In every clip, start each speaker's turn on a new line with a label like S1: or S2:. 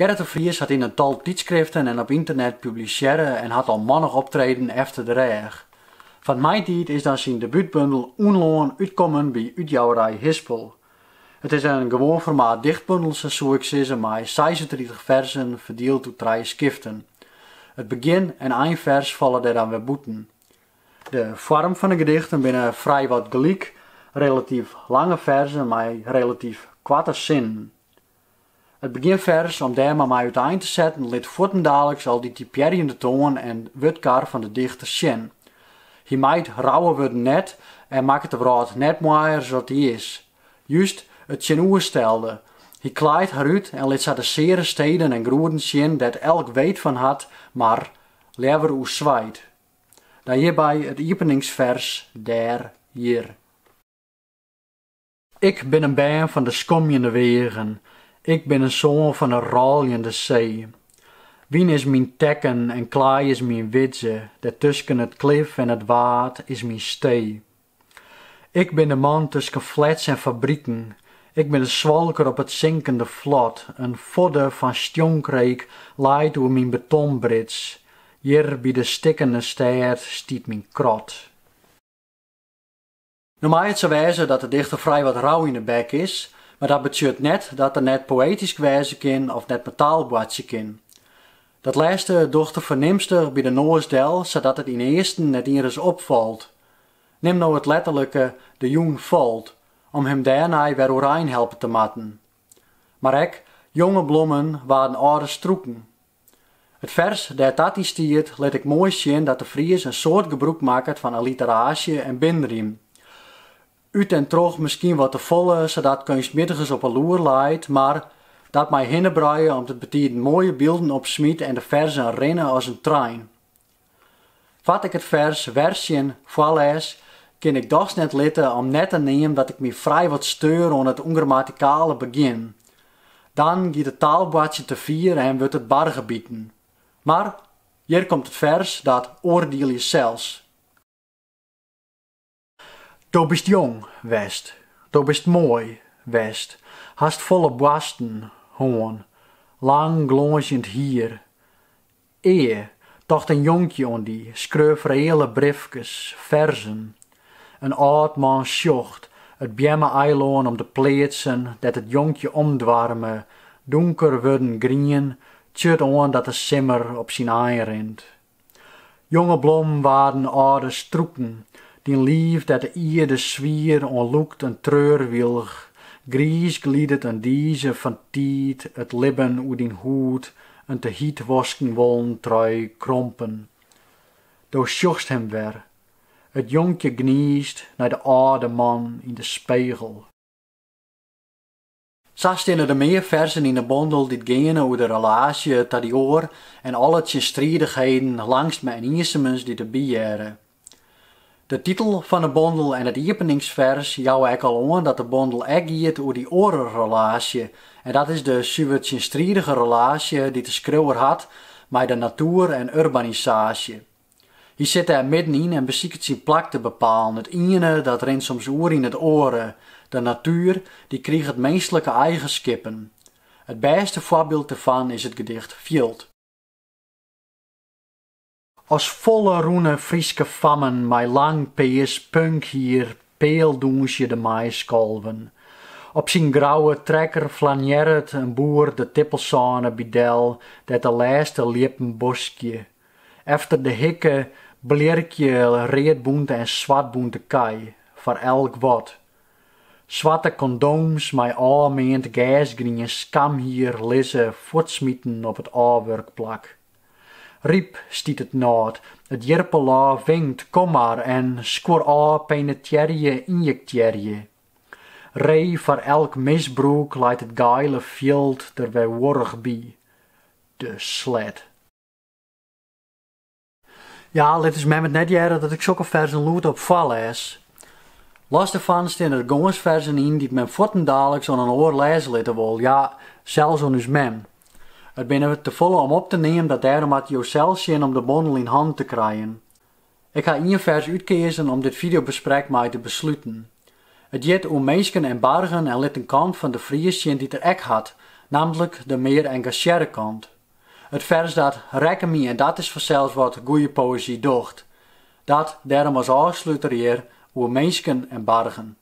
S1: Gerrit de Vries had in een tal tijdschriften en op internet publiceren en had al mannig optreden efter de reg. Van mijn tijd is dan zijn debuutbundel Oenloon uitkomen bij uitgeverij Hispel. Het is een gewoon formaat dichtbundel zoals ik ze met 36 versen verdeeld door 3 skiften. Het begin en eindvers vallen er dan weer boeten. De vorm van de gedichten binnen vrij wat gelijk, relatief lange versen met relatief korte zinnen. Het beginvers, om daar maar mee uiteen te zetten, liet voortendadelijk al die typerende toon en wordkar van de dichter zien. Hij maakt rauwe woorden net en maakt het woord net mooier zoals hij is. Juist het zijn stelde. Hij kleidt haar uit en liet ze de zere steden en groeden zien dat elk weet van had, maar lever oe zwijt. Dan hierbij het openingsvers der hier. Ik ben een baan van de skomjende wegen. Ik ben een zoon van een rollende zee. Wien is mijn tekken en klaai is mijn witse, daartussen het klif en het waad is mijn stee. Ik ben de man tussen flats en fabrieken. Ik ben de zwalker op het zinkende vlot, een vodde van stjonkreek leidt door mijn betonbrits. Hier bij de stikkende stad stiet mijn krot. Nu mag het zo wezen dat de dichter vrij wat rauw in de bek is, maar dat betekent net dat er net poëtisch wezen kan of net metaalbladje kan. Dat laatste dochter verneemster bij de Noosdel, zodat het in eerste net eens opvalt. Neem nou het letterlijke de jong valt, om hem daarna weer oranje helpen te matten. Maar ek, jonge bloemen waren oude stroeken. Het vers dat die stiert, let ik mooi zien dat de Fries een soort gebruik maakt van alliteratie en binriem. Uit en terug misschien wat te volle, zodat kunstmiddels op een loer leidt, maar dat mij hinnebreien om te betieden mooie beelden opsmiet en de versen rennen als een trein. Vat ik het vers versien voorlees, kan ik doch net litten om net te nemen dat ik me vrij wat steur aan het ongrammaticale begin. Dan gaat het taalbladje te vier en wordt het bar gebieden. Maar hier komt het vers dat oordeel je zelfs. Do bist jong, west. Do bist mooi, west. Hast volle borsten, hoorn. Lang glonzend hier. Tocht een jonkje on die, schreef reële briefjes, verzen. Een oud man sjocht, het bjemme eiloon om de pleetsen, dat het jonkje omdwarme, donker worden grien, tjut aan dat de simmer op zijn ei rent. Jonge blom waren oude stroeken, die lief dat de ier de zwier onloekt een treurwilg, gries gliedet een diese van tiet, het libben oer dien hoed, een te hiet wasken wollen trui krompen. Do sjochst hem weer. Het jonkje gniest naar de oude man in de spiegel. Zo staan er meer versen in de bondel die gaan over de relatie tot die oor en alle stridigheden langs met insemens die erbij jaren. De titel van de bondel en het openingsvers jouw ik al aan dat de bondel ook gaat over die orenrelatie. En dat is de suvertjinstriedige relatie die de schreeuwer had met de natuur en urbanisatie. Hij zit daar middenin en beziekt zijn plak te bepalen. Het ene dat rent soms oer in het oren. De natuur die kreeg het menselijke eigenschappen. Het beste voorbeeld daarvan is het gedicht Veld. Als volle roene Frieske fammen, mij lang pees punk hier, peeldoensje de maiskolven. Op zijn grauwe trekker flanjeret een boer de tippelsane bidel, dat de laatste liepen boskje. Efter de hikke blerkje reedboente en zwartboente kei, voor elk wat. Zwarte condooms, mij almeend gasgrien skam hier lisse voetsmieten op het aanwerkplak. Riep stiet het nood, het jirpela vinkt, kom maar en skoor a penetjerje injectjerje. Ree voor elk misbruik leidt het geile veld er weer worrig bij. De sled. Ja, let is mij met net jaren dat ik zulke versen loed op voorlees. Los daarvan staan er gonsversen in die men voortendadelijk zo'n oor lezen laten wil. Ja, zelfs on us men. Het binnen te volle om op te nemen dat daarom had je zelf zien om de bondel in hand te krijgen. Ik ga één vers uitkiezen om dit videobesprek mij te besluiten. Het jet om meesken en bargen en let een kant van de Fries zien die er ek had, namelijk de meer engageerde kant. Het vers dat rekken me en dat is vanzelfs wat goede poëzie docht. Dat daarom als afsluiter hier over mensen en bargen.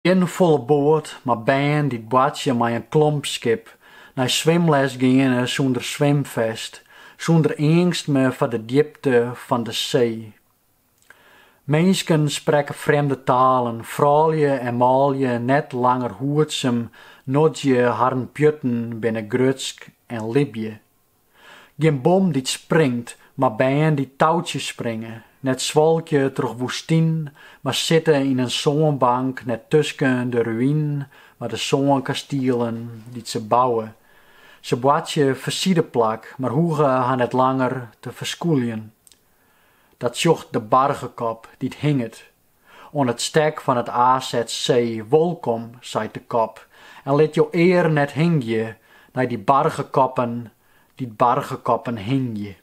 S1: Geen volle boot, maar bijen die bootje met een klompskip, naar zwemles gingen zonder zwemvest, zonder angst meer voor de diepte van de zee. Mensen spreken vreemde talen, fraalje en maalje net langer hoedsem, nodje harn pjutten binnen Grutsk en Libië. Geen boom die springt, maar bijen die touwtjes springen. Net zwalkje terug woestien, maar zitten in een zonnebank net tussen de ruïne, maar de zonnenkastelen die ze bouwen. Ze boatje versiede plak, maar hoegen han het langer te verskoelien. Dat zocht de bargenkop, die het hinget. On het stek van het AZC, welkom, zei de kop, en let jou eer net hing je, naar die bargenkoppen hing je.